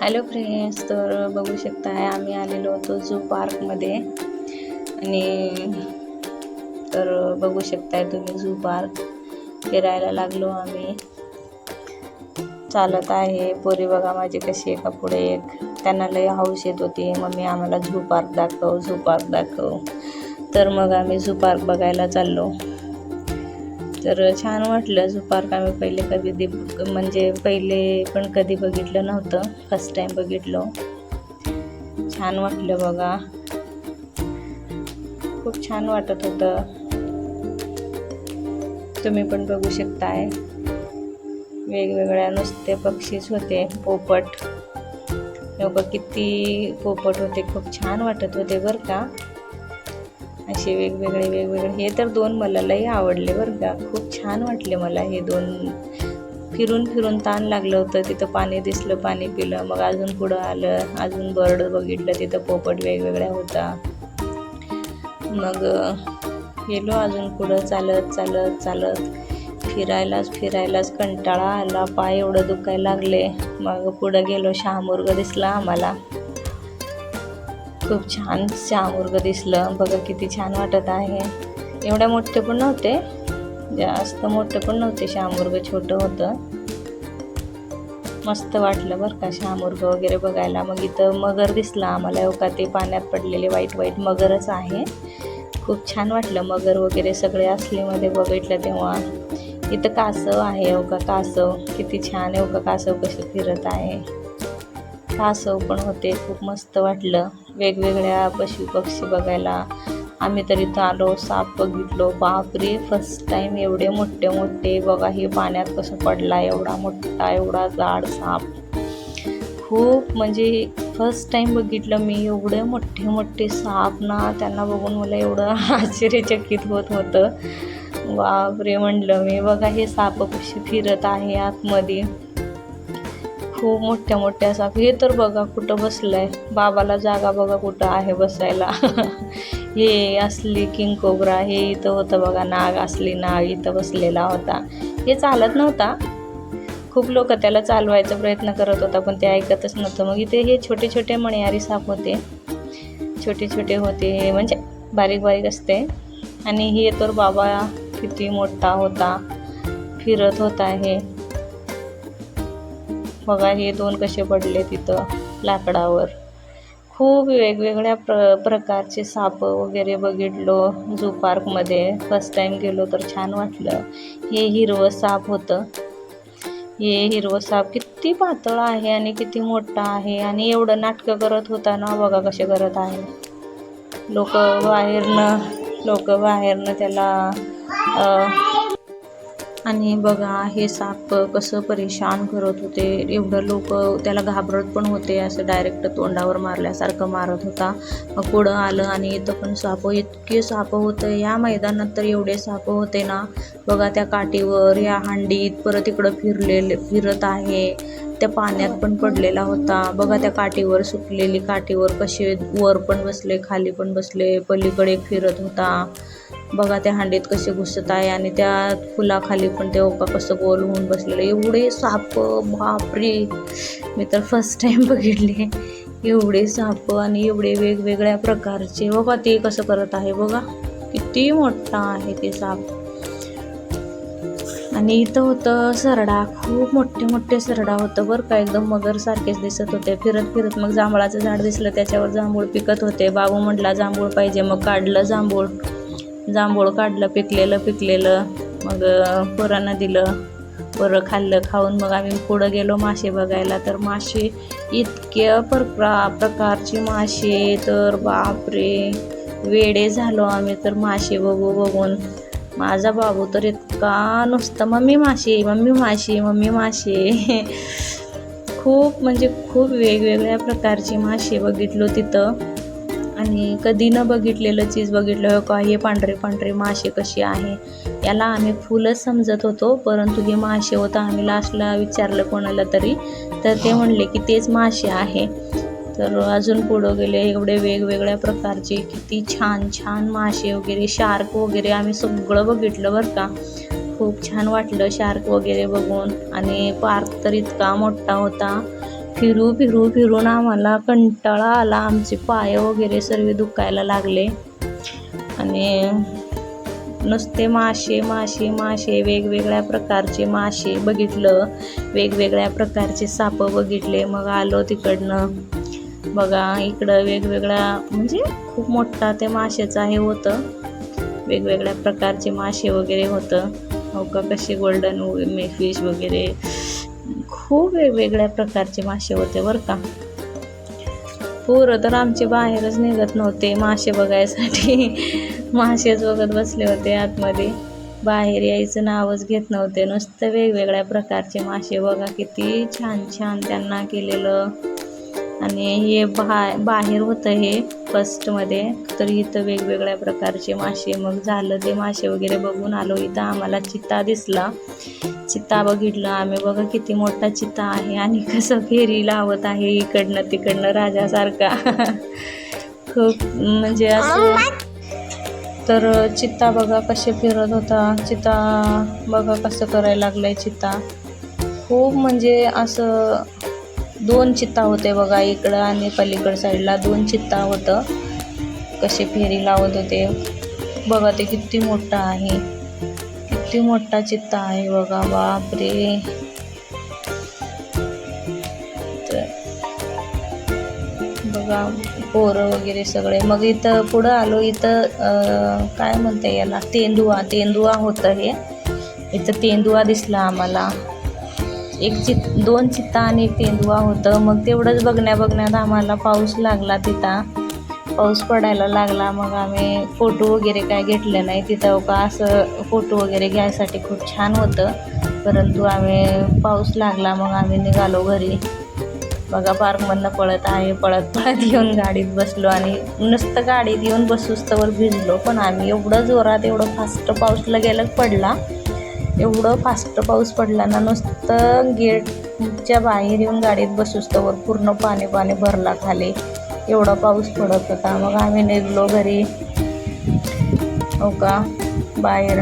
Hello friends, तर बघू शकताय आम्ही आलेलो होतो झू पार्कमध्ये. आणि तर बघू शकताय तुम्ही झू पार्क फिरायला लागलो आम्ही. चालत आहे पोरी बघा माझी कशी एका पुढे एक. त्यांना लय हौस येत होती, मम्मी आम्हाला झू पार्क दाखव, झू पार्क दाखव. तर मग आम्ही झू पार्क बघायला चाललो. तर छान वाटलं झू पार्क. आम्ही पहिले पण कधी बघितलं नव्हतं, फर्स्ट टाइम बघितलं. छान वाटलं बघा, खूप छान वाटत होतं. तुम्ही पण बघू शकताय. वेगवेगळ्या नुसते पक्षीच होते, पोपट. लोक किती पोपट होते, खूप छान वाटत होते बरं का. असे वेगवेगळे हे तर दोन मला लई आवडले बरं का. खूप छान वाटले मला हे दोन. फिरून ताण लागलं होतं. तिथं पाणी दिसलं, पाणी पिलं. मग अजून पुढं आलं, अजून बर्ड बघितलं. तिथं पोपट वेगवेगळ्या होता. मग गेलो अजून पुढं चालत फिरायलाच कंटाळा आला. पाय एवढं दुखायला लागले. मग पुढं गेलो, शहामृग दिसला आम्हाला. खूप छान शहामृग दिसलं बघा, किती छान वाटत आहे. एवढ्या मोठे पण नव्हते, जास्त मोठे पण नव्हते. शहामृग छोटं होतं. मस्त वाटलं बरं का शहामृग वगैरे बघायला. मग इथं मगर दिसला आम्हाला. का ते पाण्यात पडलेले व्हाईट मगरच आहे. खूप छान वाटलं मगर वगैरे सगळे असलीमध्ये बघितलं तेव्हा. इथं कासव आहे, का कासव किती छान आहे. का कासव कसं फिरत आहे. कासव पण होते. खूप मस्त वाटलं वेगवेगळ्या पक्षी बघायला. आम्ही तर इथं आलो, साप बघितलो. बापरे, फर्स्ट टाइम एवढे मोठे बघा. हे पाण्यात कसं पडला, एवढा मोठा एवढा जाड साप. खूप म्हणजे फर्स्ट टाइम बघितलं मी एवढे मोठे साप ना. त्यांना बघून मला एवढं आश्चर्यचकित होत होतं. बापरे म्हणलं मी, बघा हे साप कशी फिरत आहे आतमध्ये. खूप मोठ्या साप. हे तर बघा कुठं बसलंय. बाबाला जागा बघा कुठं आहे बसायला. हे असली किंग कोब्रा हे इथं होतं बघा. असली नाग इथं बसलेला होता. हे चालत नव्हता. खूप लोक त्याला चालवायचा प्रयत्न करत होता, पण ते ऐकतच नव्हतं. मग इथे हे छोटे मणियारी साप होते. छोटे होते, म्हणजे बारीक असते. आणि हे तर बाबा किती मोठा होता, फिरत होता. हे बघा हे दोन कसे पडले तिथं लाकडावर. खूप वेगवेगळ्या प्रकारचे साप वगैरे बघितलो झू पार्कमध्ये. फर्स्ट टाइम गेलो तर छान वाटलं. हे हिरवं साप होतं. हे हिरवं साप किती पातळ आहे आणि किती मोठा आहे. आणि एवढं नाटकं करत होता ना, बघा कसे करत आहे. लोक बाहेरनं त्याला आणि बघा हे साप कसं परेशान करत होते. एवढं लोक त्याला घाबरत पण होते. असं डायरेक्ट तोंडावर मारल्यासारखं मारत होता. मग पुढं आलं आणि इथं पण इतके साप होतं. या मैदानात तर एवढे साप होते ना. बघा त्या काठीवर, या हांडीत, परत इकडं फिरत आहे. त्या पाण्यात पण पडलेला होता. बघा त्या काठीवर, सुकलेली काठीवर कसे वर पण बसले, खाली पण बसले. पलीकडे एक फिरत होता. बघा त्या हांडीत कसे घुसत आहे. आणि त्या फुलाखाली पण ते कसं गोल होऊन बसलेलं. एवढे साप, बापरे. मी तर फर्स्ट टाइम बघितले एवढे साप. आणि एवढे वेगवेगळ्या प्रकारचे. बघा ते कसं करत आहे. बघा किती मोठा आहे ते साप. आणि इथं होतं सरडा. खूप मोठे सरडा होतं बरं का. एकदम मगर सारखेच दिसत होते. फिरत मग जांभळाचं झाड दिसलं, त्याच्यावर जांभूळ पिकत होते. बाबू म्हटला जांभूळ पाहिजे. मग काढलं जांभूळ काढलं, पिकलेलं. मग पोरांना दिलं. पोरं खाल्लं. खाऊन मग आम्ही पुढं गेलो मासे बघायला. तर मासे इतक्या प्रकारचे मासे, तर बापरे, वेडे झालो आम्ही तर मासे बघून. माझा बाबू तर इतका नुसतं मम्मी मासे. खूप वेगवेगळ्या प्रकारचे मासे बघितलो तिथं. आणि कधी न बघितलेलं चीज बघितलं. का हे पांढरे मासे कसे आहे. याला आम्ही फुलच समजत होतो, परंतु हे मासे होतं. आम्ही लास्टला विचारलं कोणाला तरी, तर ते म्हणले की तेच मासे आहे. तर अजून पुढं गेले. एवढे वेगवेगळ्या प्रकारचे किती छान मासे वगैरे, शार्क वगैरे आम्ही सगळं बघितलं बरं का. खूप छान वाटलं शार्क वगैरे बघून. आणि पार्क तर इतका मोठा होता. फिरून आम्हाला कंटाळा आला. आमचे पाय वगैरे सर्व दुखायला लागले आणि नुसते मासे वेगवेगळ्या प्रकारचे मासे बघितलं, वेगवेगळ्या प्रकारचे साप बघितले. मग आलो तिकडनं. बघा इकडं वेगवेगळ्या म्हणजे खूप मोठा ते माशाचं हे होतं, वेगवेगळ्या प्रकारचे मासे वगैरे होतं. हो का, कसे गोल्डन फिश वगैरे खूप वेगवेगळ्या प्रकारचे मासे होते बरं का. पोरं तर आमचे बाहेरच निघत नव्हते मासे बघायसाठी. मासेच बघत बसले होते आतमध्ये, बाहेर यायचं नावच घेत नव्हते. नुसतं वेगवेगळ्या प्रकारचे मासे बघा, किती छान त्यांना केलेलं. आणि हे बाहेर होतं हे फर्स्टमध्ये, तर इथं वेगवेगळ्या प्रकारचे मासे. मग झालं ते मासे वगैरे बघून आलो. इथं आम्हाला चित्ता दिसला, चित्ता बघितलं आम्ही. बघा किती मोठा चित्ता आहे आणि कसं फेरी लावत आहे इकडनं तिकडनं राजासारखा. खूप म्हणजे असं. तर चित्ता बघा कसे फिरत होता. चित्ता बघा कसं करायला लागलाय चित्ता. खूप म्हणजे असं 2 चित्ता होते बघा, इकडं आणि पलीकड साईडला 2 चित्ता होतं. कसे फेरी लावत होते बघा. ते किती मोठा आहे, किती मोठा चित्ता आहे बघा. बापरे. तर बघा पोरं वगैरे सगळे. मग इथं पुढं आलो. इथं काय म्हणते याला, तेंदुआ होतं हे. इथं तेंदुआ दिसला आम्हाला. 2 चित्ता आणि 1 तेंदुआ होतं. मग तेवढंच बघण्यात आम्हाला पाऊस लागला. तिथं पाऊस पडायला लागला. मग आम्ही फोटो वगैरे काय घेतले नाही तिथं का. असं फोटो वगैरे घ्यायसाठी खूप छान होतं, परंतु आम्ही पाऊस लागला मग आम्ही निघालो घरी. बघा पार्कमधनं पळत येऊन गाडीत बसलो आणि नुसतं गाडीत येऊन बसूस्तवर भिजलो. पण आम्ही एवढं जोरात, एवढं फास्ट पाऊस लगेलग पडला, एवढं फास्ट पाऊस पडला ना, नुसतं गेटच्या बाहेर येऊन गाडीत बसूस्तवर पूर्ण पाणी भरला खाली. एवढा पाऊस पडत होता. मग आम्ही निघलो घरी. हो का, बाहेर